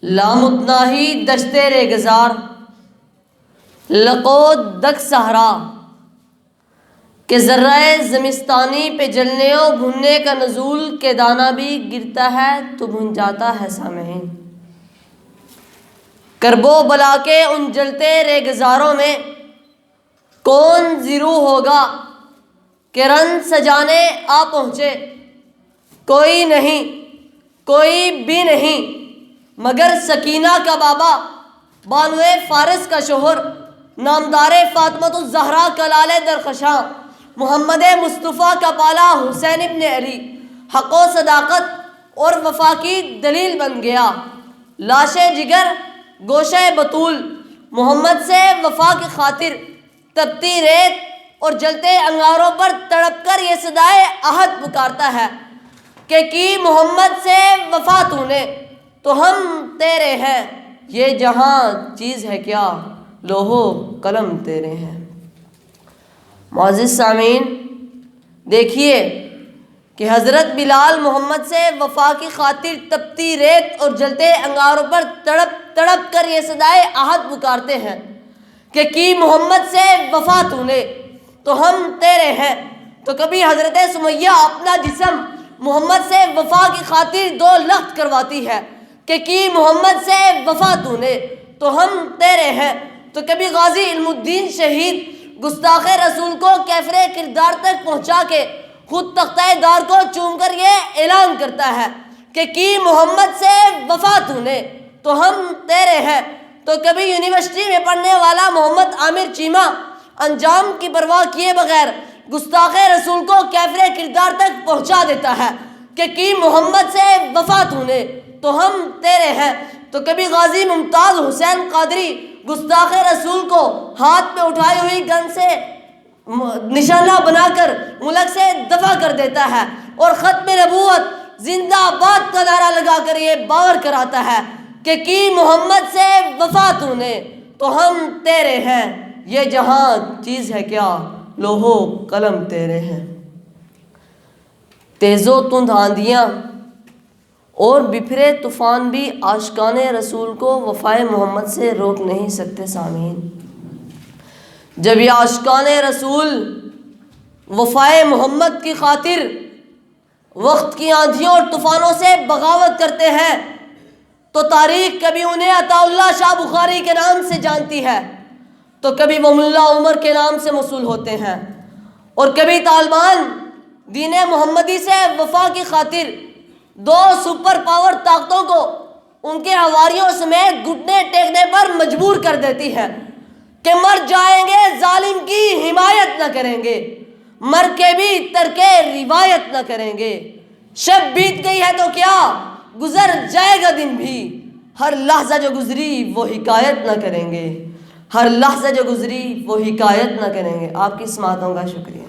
لامتناہی دشتے ریگزار لقود دک صحرا کہ ذرۂ زمستانی پہ جلنے و بھننے کا نزول کے دانہ بھی گرتا ہے تو بھن جاتا ہے سامعین۔ کرب و بلا کے ان جلتے ریگزاروں میں کون زیرو ہوگا کہ رن سجانے آ پہنچے؟ کوئی نہیں، کوئی بھی نہیں مگر سکینہ کا بابا، بانوے فارس کا شوہر، نامدار فاطمۃ الزہرا کا لال درخشاں، محمد مصطفیٰ کا پالا حسین ابن علی، حق و صداقت اور وفا کی دلیل بن گیا۔ لاش جگر گوشہ بطول محمد سے وفا کی خاطر تپتی ریت اور جلتے انگاروں پر تڑپ کر یہ صدائے عہد پکارتا ہے کہ کی محمد سے وفا تو نے تو ہم تیرے ہیں، یہ جہاں چیز ہے کیا لوح و قلم تیرے ہیں۔ معزز سامعین، دیکھیے کہ حضرت بلال محمد سے وفا کی خاطر تپتی ریت اور جلتے انگاروں پر تڑپ تڑپ کر یہ صدائے عہد پکارتے ہیں کہ کی محمد سے وفا تو نے تو ہم تیرے ہیں۔ تو کبھی حضرت سمیہ اپنا جسم محمد سے وفا کی خاطر دو لخت کرواتی ہے کہ کی محمد سے وفا تو نے تو ہم تیرے ہیں۔ تو کبھی غازی علم الدین شہید گستاخ رسول کو کیفر کردار تک پہنچا کے خود تختہ دار کو چوم کر یہ اعلان کرتا ہے کہ کی محمد سے وفا تو نے تو ہم تیرے ہیں۔ تو کبھی یونیورسٹی میں پڑھنے والا محمد عامر چیمہ انجام کی پرواہ کیے بغیر گستاخ رسول کو کیفر کردار تک پہنچا دیتا ہے کہ کی محمد سے وفا تو نے تو ہم تیرے ہیں۔ تو کبھی غازی ممتاز حسین قادری گستاخ رسول کو ہاتھ پہ اٹھائی ہوئی گن سے نشانہ بنا کر ملک سے دفع کر دیتا ہے اور ختم نبوت زندہ آباد کا نعرہ لگا کر یہ باور کراتا ہے کہ کی محمد سے وفا تو نے تو ہم تیرے ہیں، یہ جہاں چیز ہے کیا لوح و قلم تیرے ہیں۔ تیز و تند آندیاں اور بپھرے طوفان بھی عاشقان رسول کو وفائے محمد سے روک نہیں سکتے سامعین۔ جب یہ عاشقان رسول وفائے محمد کی خاطر وقت کی آندھیوں اور طوفانوں سے بغاوت کرتے ہیں تو تاریخ کبھی انہیں عطا اللہ شاہ بخاری کے نام سے جانتی ہے تو کبھی وہ ملا عمر کے نام سے موصول ہوتے ہیں، اور کبھی طالبان دین محمدی سے وفا کی خاطر دو سپر پاور طاقتوں کو ان کے حواریوں سمیت گھٹنے ٹیکنے پر مجبور کر دیتی ہے کہ مر جائیں گے ظالم کی حمایت نہ کریں گے، مر کے بھی ترک روایت نہ کریں گے۔ شب بیت گئی ہے تو کیا گزر جائے گا دن بھی، ہر لحظہ جو گزری وہ حکایت نہ کریں گے، ہر لحظہ جو گزری وہ حکایت نہ کریں گے۔ آپ کی سماعتوں کا شکریہ۔